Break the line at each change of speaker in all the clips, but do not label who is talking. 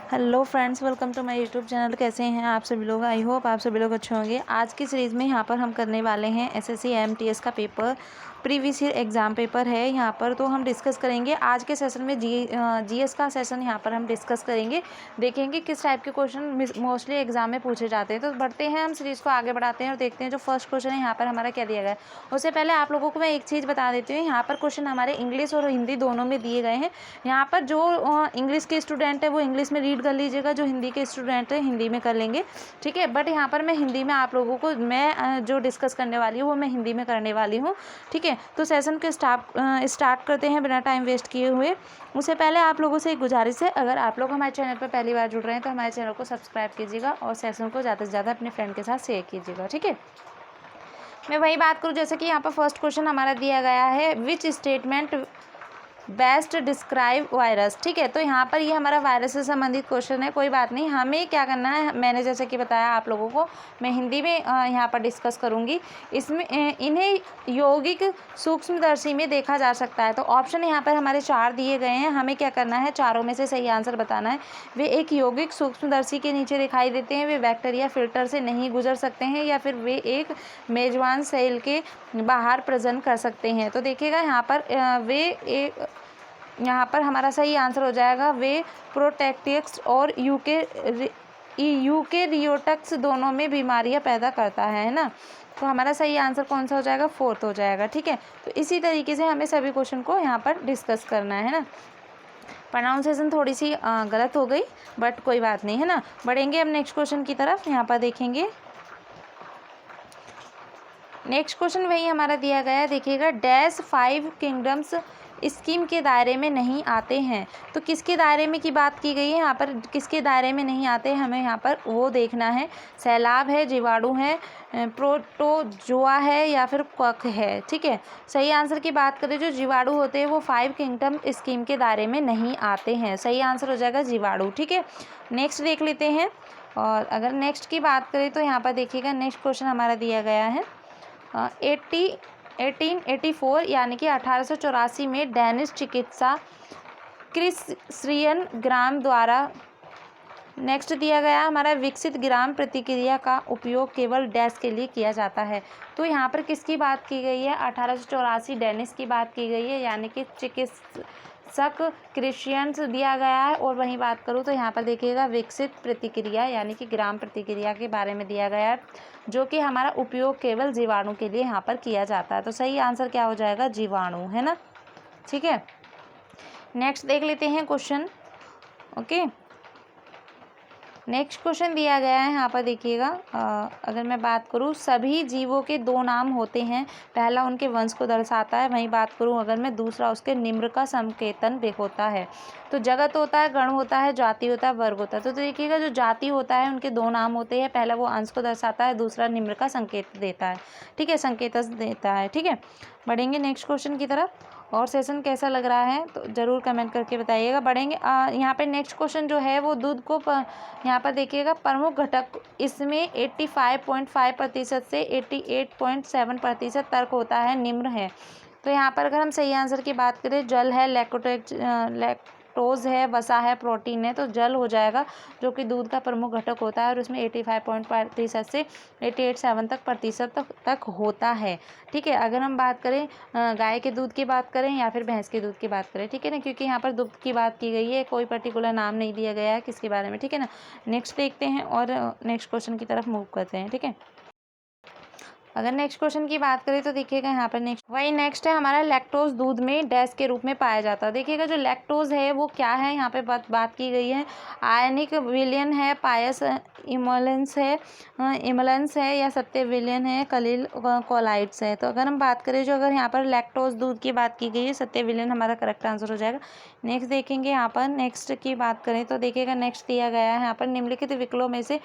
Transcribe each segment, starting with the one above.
Hello friends, welcome to my YouTube channel. कैसे हैं आप सभी लोग? आई होप आप सभी लोग अच्छे होंगे। आज की सीरीज़ में यहाँ पर हम करने वाले हैं एसएससी एमटीएस का paper, previous year exam paper है यहाँ पर। तो हम डिस्कस करेंगे आज के सेशन में जीएस का सेशन यहाँ पर हम डिस्कस करेंगे। देखेंगे किस टाइप के क्वेश्चन मोस्टली एग्जाम में पूछे जाते हैं। तो बढ़ते हैं, हम सीरीज़ को आगे बढ़ाते हैं और देखते हैं जो फर्स्ट क्वेश्चन है यहाँ पर हमारा क्या दिया गया है। उससे पहले आप लोगों को मैं एक चीज़ बता देती हूँ, यहाँ पर क्वेश्चन हमारे इंग्लिश और हिंदी दोनों में दिए गए हैं। यहाँ पर जो इंग्लिश के स्टूडेंट है वो इंग्लिश में रीड कर लीजिएगा, जो हिंदी के स्टूडेंट है हिंदी में कर लेंगे, ठीक है। बट यहाँ पर मैं हिंदी में आप लोगों को जो डिस्कस करने वाली हूँ वो मैं हिंदी में करने वाली हूँ, ठीक है। तो सेशन के स्टार्ट करते हैं बिना टाइम वेस्ट किए हुए। उससे पहले आप लोगों से एक गुजारिश है, अगर आप लोग हमारे चैनल पर पहली बार जुड़ रहे हैं तो हमारे चैनल को सब्सक्राइब कीजिएगा और सेशन को ज़्यादा से ज़्यादा अपने फ्रेंड के साथ शेयर कीजिएगा, ठीक है। मैं वही बात करूँ जैसे कि यहाँ पर फर्स्ट क्वेश्चन हमारा दिया गया है, which statement best describe virus, ठीक है। तो यहाँ पर ये हमारा वायरस से संबंधित क्वेश्चन है, कोई बात नहीं। हमें क्या करना है, मैंने जैसे कि बताया आप लोगों को, मैं हिंदी में यहाँ पर डिस्कस करूँगी। इसमें इन्हें यौगिक सूक्ष्मदर्शी में देखा जा सकता है। तो ऑप्शन यहाँ पर हमारे 4 दिए गए हैं, हमें क्या करना है, चारों में से सही आंसर बताना है। वे एक यौगिक सूक्ष्मदर्शी के नीचे दिखाई देते हैं, वे बैक्टीरिया फिल्टर से नहीं गुजर सकते हैं, या फिर वे एक मेजबान सेल के बाहर प्रजनन कर सकते हैं। तो देखिएगा यहाँ पर यहाँ पर हमारा सही आंसर हो जाएगा, वे प्रोटैक्टिक्स और यूकेरियोट्स दोनों में बीमारियां पैदा करता है ना। तो हमारा सही आंसर कौन सा हो जाएगा, 4th हो जाएगा, ठीक है। तो इसी तरीके से हमें सभी क्वेश्चन को यहाँ पर डिस्कस करना है ना। प्रोनाउंसिएशन थोड़ी सी गलत हो गई, बट कोई बात नहीं, है ना। बढ़ेंगे हम नेक्स्ट क्वेश्चन की तरफ। यहाँ पर देखेंगे नेक्स्ट क्वेश्चन वही हमारा दिया गया है, देखिएगा, डैश 5 किंगडम्स स्कीम के दायरे में नहीं आते हैं। तो किसके दायरे में की बात की गई है, यहाँ पर किसके दायरे में नहीं आते हैं हमें यहाँ पर वो देखना है। सैलाब है, जीवाणु है, प्रोटोजोआ है, या फिर क्वक है, ठीक है। सही आंसर की बात करें, जो जीवाणु होते हैं वो 5 किंगडम स्कीम के दायरे में नहीं आते हैं। सही आंसर हो जाएगा जीवाणु, ठीक है। नेक्स्ट देख लेते हैं। और अगर नेक्स्ट की बात करें तो यहाँ पर देखिएगा नेक्स्ट क्वेश्चन हमारा दिया गया है, 1884 यानी कि 1884 में डैनिश चिकित्सा क्रिस्चियन ग्राम द्वारा, नेक्स्ट दिया गया हमारा, विकसित ग्राम प्रतिक्रिया का उपयोग केवल डैश के लिए किया जाता है। तो यहाँ पर किसकी बात की गई है, 1884 डैनिश की बात की गई है, यानी कि चिकित्सक क्रिश्चियंस दिया गया है। और वहीं बात करूँ तो यहाँ पर देखिएगा विकसित प्रतिक्रिया यानी कि ग्राम प्रतिक्रिया के बारे में दिया गया है, जो कि हमारा उपयोग केवल जीवाणु के लिए यहाँ पर किया जाता है। तो सही आंसर क्या हो जाएगा, जीवाणु, है ना, ठीक है। नेक्स्ट देख लेते हैं क्वेश्चन, ओके। नेक्स्ट क्वेश्चन दिया गया है यहाँ पर देखिएगा, अगर मैं बात करूँ, सभी जीवों के 2 नाम होते हैं। पहला उनके वंश को दर्शाता है, वहीं बात करूँ अगर मैं, दूसरा उसके निम्न का संकेतन होता है। तो जगत होता है, गण होता है, जाति होता है, वर्ग होता है। तो देखिएगा जो जाति होता है उनके 2 नाम होते हैं, पहला वो अंश को दर्शाता है, दूसरा निम्न का संकेत देता है, ठीक है, संकेत देता है, ठीक है। बढ़ेंगे नेक्स्ट क्वेश्चन की तरफ। और सेशन कैसा लग रहा है तो ज़रूर कमेंट करके बताइएगा। बढ़ेंगे यहाँ पे नेक्स्ट क्वेश्चन जो है वो दूध को यहाँ पर देखिएगा, प्रमुख घटक इसमें 85.5% से 88.7% तर्क होता है, निम्न है। तो यहाँ पर अगर हम सही आंसर की बात करें, जल है, लैक्टोज है, वसा है, प्रोटीन है, तो जल हो जाएगा, जो कि दूध का प्रमुख घटक होता है, और उसमें 85% से 88.7% तक होता है, ठीक है। अगर हम बात करें गाय के दूध की बात करें या फिर भैंस के दूध की बात करें, ठीक है ना, क्योंकि यहाँ पर दुग्ध की बात की गई है, कोई पर्टिकुलर नाम नहीं दिया गया है किसके बारे में, ठीक है ना। नेक्स्ट देखते हैं और नेक्स्ट क्वेश्चन की तरफ मूव करते हैं, ठीक है। अगर नेक्स्ट क्वेश्चन की बात करें तो देखिएगा यहाँ पर नेक्स्ट है हमारा, लैक्टोज दूध में डैश के रूप में पाया जाता है। देखिएगा जो लैक्टोज है वो क्या है, यहाँ पे बात की गई है, आयनिक विलयन है, पायस इमोलेंस है, या सत्य विलयन है, कलील कोलाइड्स है। तो अगर हम बात करें, जो अगर यहाँ पर लैक्टोज दूध की बात की गई है, सत्य विलयन हमारा करेक्ट आंसर हो जाएगा। नेक्स्ट देखेंगे, यहाँ पर नेक्स्ट की बात करें तो देखिएगा नेक्स्ट दिया गया है यहाँ पर, निम्नलिखित विकल्पों में से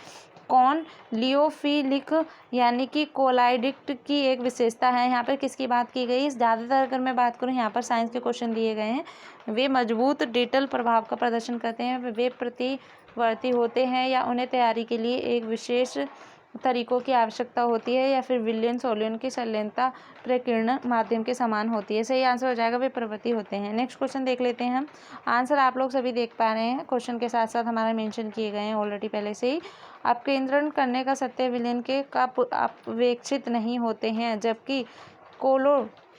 कौन लियोफिलिक यानी कि कोलाइडिक्ट की एक विशेषता है। यहाँ पर किसकी बात की गई, ज़्यादातर अगर मैं बात करूँ यहाँ पर साइंस के क्वेश्चन दिए गए हैं, वे मजबूत डिजिटल प्रभाव का प्रदर्शन करते हैं, वे प्रतिवर्ती होते हैं, या उन्हें तैयारी के लिए एक विशेष तरीकों की आवश्यकता होती है या फिर विलियन सोलियन की संलयनता प्रकीर्ण माध्यम के समान होती है। सही आंसर हो जाएगा वे प्रवृत्ति होते हैं। नेक्स्ट क्वेश्चन देख लेते हैं हम। आंसर आप लोग सभी देख पा रहे हैं, क्वेश्चन के साथ साथ हमारा मेंशन किए गए हैं ऑलरेडी पहले से ही। अपकेंद्रण करने का सत्य विलयन के कप अपेक्षित नहीं होते हैं, जबकि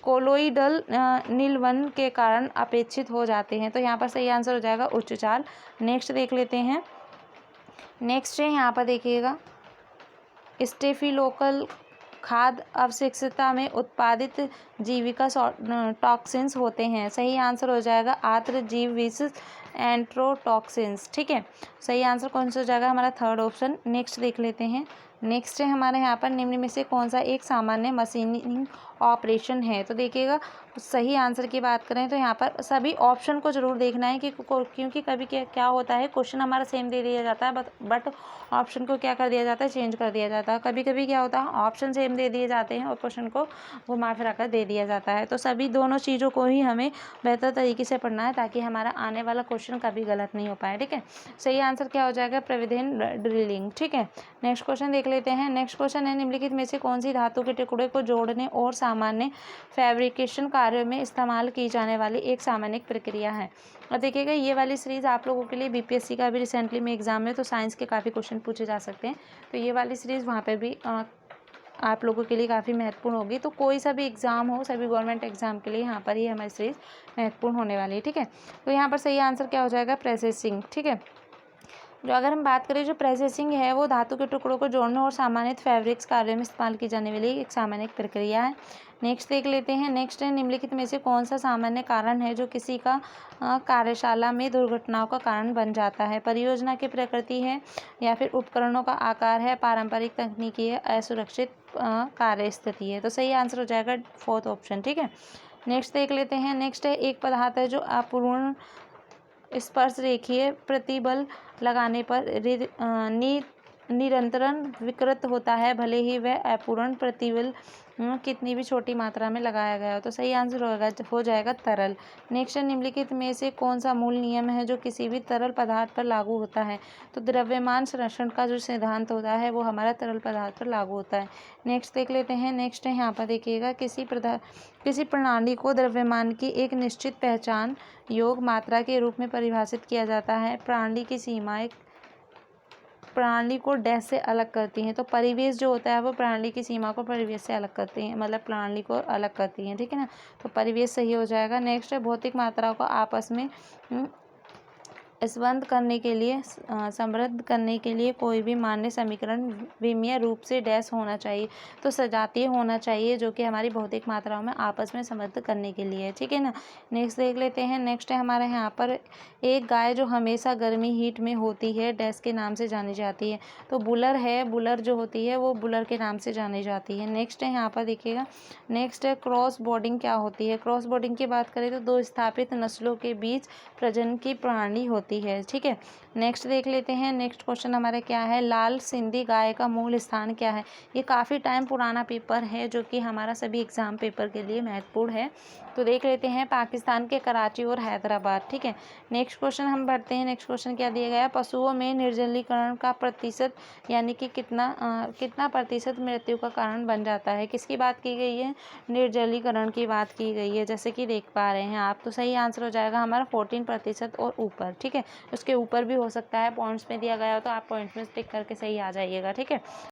कोलोइडल नीलवन के कारण अपेक्षित हो जाते हैं। तो यहाँ पर सही आंसर हो जाएगा उच्च चाल। नेक्स्ट देख लेते हैं। नेक्स्ट है यहाँ पर देखिएगा, स्टेफिलोकल खाद्य अवशिष्टता में उत्पादित जीविका टॉक्सिन्स होते हैं। सही आंसर हो जाएगा आर्द्र जीव विष एंट्रोटॉक्सिन्स। ठीक है, सही आंसर कौन सा हो जाएगा हमारा थर्ड ऑप्शन। नेक्स्ट देख लेते हैं। नेक्स्ट है हमारे यहाँ पर निम्न में से कौन सा एक सामान्य मशीनिंग ऑपरेशन है। तो देखिएगा, सही आंसर की बात करें तो यहाँ पर सभी ऑप्शन को जरूर देखना है कि क्योंकि कभी क्या होता है, क्वेश्चन हमारा सेम दे दिया जाता है बट ऑप्शन को क्या कर दिया जाता है, चेंज कर दिया जाता है। कभी कभी क्या होता है, ऑप्शन सेम दे दिए जाते हैं और क्वेश्चन को घुमा फिरा कर दे दिया जाता है। तो सभी दोनों चीज़ों को ही हमें बेहतर तरीके से पढ़ना है ताकि हमारा आने वाला क्वेश्चन कभी गलत नहीं हो पाए। ठीक है, सही आंसर क्या हो जाएगा, प्रविधिन ड्रिलिंग। ठीक है, नेक्स्ट क्वेश्चन देख लेते हैं। नेक्स्ट क्वेश्चन है, निम्नलिखित में से कौन सी धातु के टुकड़े को जोड़ने और सामान्य फैब्रिकेशन कार्यों में इस्तेमाल की जाने वाली एक सामान्य प्रक्रिया है। और देखिएगा, ये वाली सीरीज़ आप लोगों के लिए बीपीएससी का भी रिसेंटली में एग्जाम है, तो साइंस के काफ़ी क्वेश्चन पूछे जा सकते हैं। तो ये वाली सीरीज़ वहाँ पे भी आप लोगों के लिए काफ़ी महत्वपूर्ण होगी। तो कोई सा भी एग्ज़ाम हो, सभी गवर्नमेंट एग्जाम के लिए यहाँ पर ही हमारी सीरीज़ महत्वपूर्ण होने वाली है। ठीक है, तो यहाँ पर सही आंसर क्या हो जाएगा, प्रोसेसिंग। ठीक है, जो अगर हम बात करें, जो प्रोसेसिंग है वो धातु के टुकड़ों को जोड़ने और सामान्य फैब्रिक्स कार्यों में इस्तेमाल की जाने वाली एक सामान्य प्रक्रिया है। नेक्स्ट देख लेते हैं। नेक्स्ट है, निम्नलिखित में से कौन सा सामान्य कारण है जो किसी का कार्यशाला में दुर्घटनाओं का कारण बन जाता है। परियोजना की प्रकृति है या फिर उपकरणों का आकार है, पारंपरिक तकनीकी है, असुरक्षित कार्य स्थिति है। तो सही आंसर हो जाएगा फोर्थ ऑप्शन। ठीक है, नेक्स्ट देख लेते हैं। नेक्स्ट है, एक पदार्थ है जो अपूर्ण स्पर्श रेखीय प्रतिबल लगाने पर निरंतरण विकृत होता है, भले ही वह अपूर्ण प्रतिबल कितनी भी छोटी मात्रा में लगाया गया हो। तो सही आंसर हो जाएगा तरल। नेक्स्ट, निम्नलिखित में से कौन सा मूल नियम है जो किसी भी तरल पदार्थ पर लागू होता है। तो द्रव्यमान संरक्षण का जो सिद्धांत होता है वो हमारा तरल पदार्थ पर लागू होता है। नेक्स्ट देख लेते हैं। नेक्स्ट है, यहाँ पर देखिएगा, किसी प्रणाली को द्रव्यमान की एक निश्चित पहचान योग मात्रा के रूप में परिभाषित किया जाता है। प्रणाली की सीमाएं प्रणाली को डैश से अलग करती हैं। तो परिवेश जो होता है वो प्रणाली की सीमा को परिवेश से अलग करती हैं, मतलब प्रणाली को अलग करती हैं। ठीक है ना, तो परिवेश सही हो जाएगा। नेक्स्ट है, भौतिक मात्राओं को आपस में संबद्ध करने के लिए समृद्ध करने के लिए कोई भी मान्य समीकरण विमीय रूप से डैश होना चाहिए। तो सजातीय होना चाहिए, जो कि हमारी भौतिक मात्राओं में आपस में समृद्ध करने के लिए। ठीक है ना, नेक्स्ट देख लेते हैं। नेक्स्ट है हमारे यहाँ पर, एक गाय जो हमेशा गर्मी हीट में होती है डैश के नाम से जानी जाती है। तो बुलर है, बुलर जो होती है वो बुलर के नाम से जानी जाती है। नेक्स्ट है, यहाँ पर देखिएगा, नेक्स्ट है, क्रॉस बोर्डिंग क्या होती है। क्रॉस बोर्डिंग की बात करें तो दो स्थापित नस्लों के बीच प्रजनन की प्रणाली होती है। ठीक है, नेक्स्ट देख लेते हैं। नेक्स्ट क्वेश्चन हमारा क्या है, लाल सिंधी गाय का मूल स्थान क्या है। ये काफ़ी टाइम पुराना पेपर है जो कि हमारा सभी एग्जाम पेपर के लिए महत्वपूर्ण है। तो देख लेते हैं, पाकिस्तान के कराची और हैदराबाद। ठीक है, नेक्स्ट क्वेश्चन हम बढ़ते हैं। नेक्स्ट क्वेश्चन क्या दिया गया है, पशुओं में निर्जलीकरण का प्रतिशत यानी कि कितना प्रतिशत मृत्यु का कारण बन जाता है। किसकी बात की गई है, निर्जलीकरण की बात की गई है, जैसे कि देख पा रहे हैं आप। तो सही आंसर हो जाएगा हमारा 14% और ऊपर। ठीक है, उसके ऊपर भी हो सकता है, पॉइंट्स में दिया गया हो तो आप पॉइंट्स में टिक करके सही आ जाइएगा। ठीक है।